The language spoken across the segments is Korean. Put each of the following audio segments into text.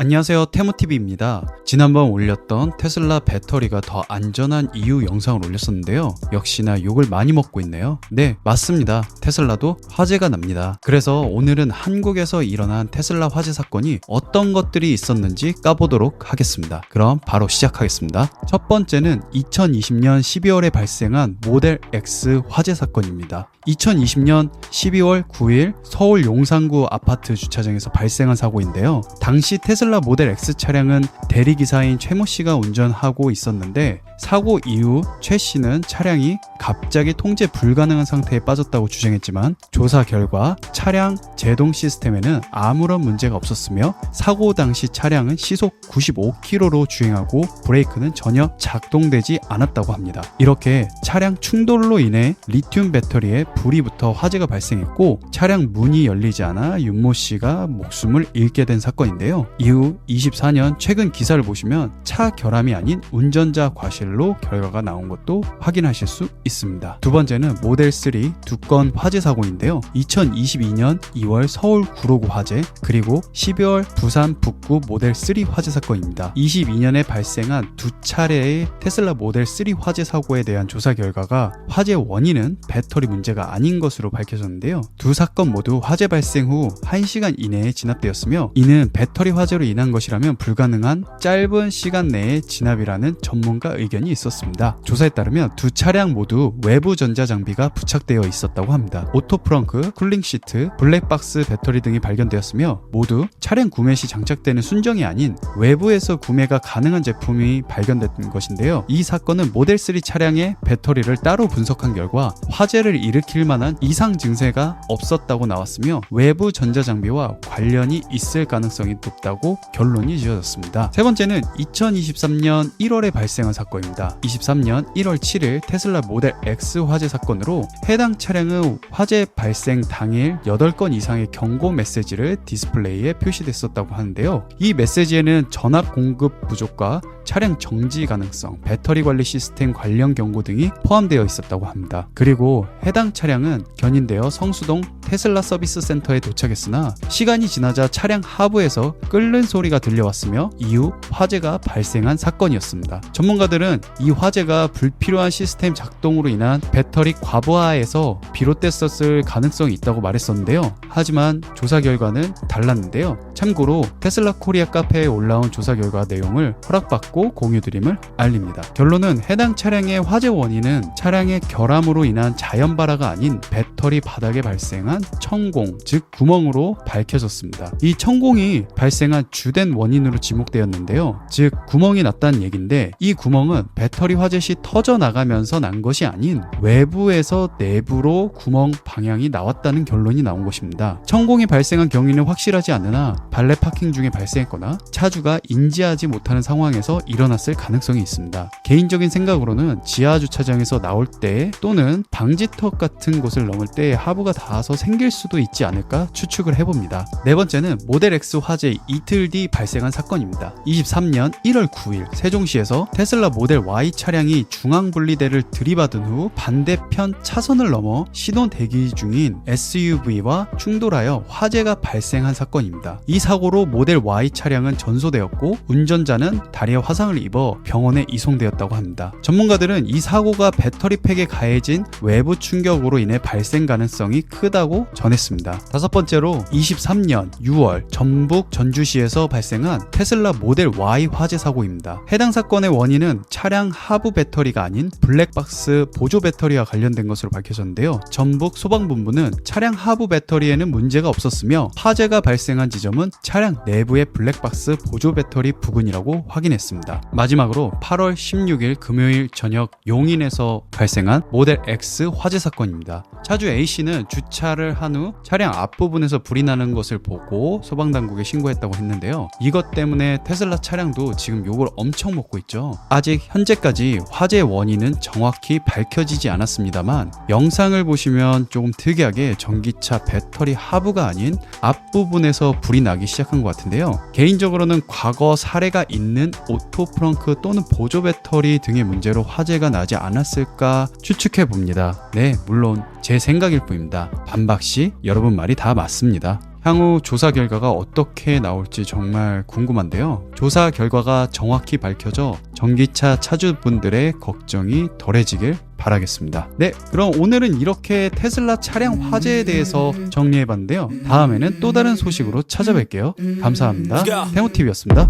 안녕하세요, 태무TV입니다. 지난번 올렸던 테슬라 배터리가 더 안전한 이유 영상을 올렸었는데요. 역시나 욕을 많이 먹고 있네요. 네, 맞습니다. 테슬라도 화재가 납니다. 그래서 오늘은 한국에서 일어난 테슬라 화재 사건이 어떤 것들이 있었는지 까보도록 하겠습니다. 그럼 바로 시작하겠습니다. 첫 번째는 2020년 12월에 발생한 모델 X 화재 사건입니다. 2020년 12월 9일 서울 용산구 아파트 주차장에서 발생한 사고인데요. 당시 테슬라 모델 X 차량은 대리기사인 최모 씨가 운전하고 있었는데, 사고 이후 최 씨는 차량이 갑자기 통제 불가능한 상태에 빠졌다고 주장했지만, 조사 결과 차량 제동 시스템에는 아무런 문제가 없었으며 사고 당시 차량은 시속 95km로 주행하고 브레이크는 전혀 작동되지 않았다고 합니다. 이렇게 차량 충돌로 인해 리튬 배터리에 불이 붙어 화재가 발생했고, 차량 문이 열리지 않아 윤모 씨가 목숨을 잃게 된 사건인데요. 이후 24년 최근 기사를 보시면 차 결함이 아닌 운전자 과실로 결과가 나온 것도 확인하실 수 있습니다. 두 번째는 모델 3 두 건 화재 사고인데요. 2022년 2월 서울 구로구 화재, 그리고 12월 부산 북구 모델 3 화재 사건입니다. 22년에 발생한 두 차례의 테슬라 모델 3 화재 사고에 대한 조사 결과가 화재 원인은 배터리 문제가 아닌 것으로 밝혀졌는데요. 두 사건 모두 화재 발생 후 1시간 이내에 진압되었으며, 이는 배터리 화재로 인한 것이라면 불가능한 짧은 시간 내에 진압이라는 전문가 의견이 있었습니다. 조사에 따르면 두 차량 모두 외부 전자장비가 부착되어 있었다고 합니다. 오토프렁크, 쿨링시트, 블랙박스 배터리 등이 발견되었으며, 모두 차량 구매 시 장착되는 순정이 아닌 외부에서 구매가 가능한 제품이 발견된 것인데요. 이 사건은 모델 3 차량의 배터리를 따로 분석한 결과 화재를 일으킬 만한 이상 증세가 없었다고 나왔으며, 외부 전자장비와 관련이 있을 가능성이 높다고 결론이 지어졌습니다. 세 번째는 2023년 1월에 발생한 사건입니다. 23년 1월 7일 테슬라 모델 X 화재 사건으로 해당 차량의 화재 발생 당일 8건 이상의 경고 메시지를 디스플레이에 표시됐었다고 하는데요. 이 메시지에는 전압 공급 부족과 차량 정지 가능성, 배터리 관리 시스템 관련 경고 등이 포함되어 있었다고 합니다. 그리고 해당 차량은 견인되어 성수동 테슬라 서비스 센터에 도착했으나 시간이 지나자 차량 하부에서 끓는 소리가 들려왔으며 이후 화재가 발생한 사건이었습니다. 전문가들은 이 화재가 불필요한 시스템 작동으로 인한 배터리 과부하에서 비롯됐었을 가능성이 있다고 말했었는데요. 하지만 조사 결과는 달랐는데요. 참고로 테슬라 코리아 카페에 올라온 조사 결과 내용을 허락받고 공유드림을 알립니다. 결론은 해당 차량의 화재 원인은 차량의 결함으로 인한 자연 발화가 아닌 배터리 바닥에 발생한 천공, 즉 구멍으로 밝혀졌습니다. 이 천공이 발생한 주된 원인으로 지목되었는데요. 즉 구멍이 났다는 얘긴데, 이 구멍은 배터리 화재 시 터져 나가면서 난 것이 아닌 외부에서 내부로 구멍 방향이 나왔다는 결론이 나온 것입니다. 천공이 발생한 경위는 확실하지 않으나 발레 파킹 중에 발생했거나 차주가 인지하지 못하는 상황에서 일어났을 가능성이 있습니다. 개인적인 생각으로는 지하 주차장에서 나올 때 또는 방지턱 같은 곳을 넘을 때 하부가 닿아서 생길 수도 있지 않을까 추측을 해봅니다. 네 번째는 모델 X 화재 이틀 뒤 발생한 사건입니다. 23년 1월 9일 세종시에서 테슬라 모델 Y 차량이 중앙분리대를 들이받은 후 반대편 차선을 넘어 신호 대기 중인 SUV와 충돌하여 화재가 발생한 사건입니다. 이 사고로 모델 Y 차량은 전소되었고 운전자는 다리에 화상을 입어 병원에 이송되었다고 합니다. 전문가들은 이 사고가 배터리 팩에 가해진 외부 충격으로 인해 발생 가능성이 크다고 전했습니다. 다섯 번째로 23년 6월 전북 전주시에서 발생한 테슬라 모델 Y 화재 사고입니다. 해당 사건의 원인은 차량 하부 배터리가 아닌 블랙박스 보조 배터리와 관련된 것으로 밝혀졌는데요. 전북 소방본부는 차량 하부 배터리에는 문제가 없었으며 화재가 발생한 지점은 차량 내부의 블랙박스 보조 배터리 부근이라고 확인했습니다. 마지막으로 8월 16일 금요일 저녁 용인에서 발생한 모델 X 화재 사건입니다. 차주 A씨는 주차를 한 후 차량 앞부분에서 불이 나는 것을 보고 소방당국에 신고했다고 했는데요. 이것 때문에 테슬라 차량도 지금 욕을 엄청 먹고 있죠. 아직 현재까지 화재 원인은 정확히 밝혀지지 않았습니다만, 영상을 보시면 조금 특이하게 전기차 배터리 하부가 아닌 앞부분에서 불이 나기 시작한 것 같은데요. 개인적으로는 과거 사례가 있는 오토프렁크 또는 보조 배터리 등의 문제로 화재가 나지 않았을까 추측해 봅니다. 네, 물론 제 생각일 뿐입니다. 반박시 여러분 말이 다 맞습니다. 향후 조사 결과가 어떻게 나올지 정말 궁금한데요. 조사 결과가 정확히 밝혀져 전기차 차주분들의 걱정이 덜해지길 바라겠습니다. 네, 그럼 오늘은 이렇게 테슬라 차량 화재에 대해서 정리해봤는데요. 다음에는 또 다른 소식으로 찾아뵐게요. 감사합니다. 태호TV였습니다.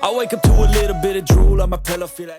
I wake up to a little bit of drool on my pillow, feel like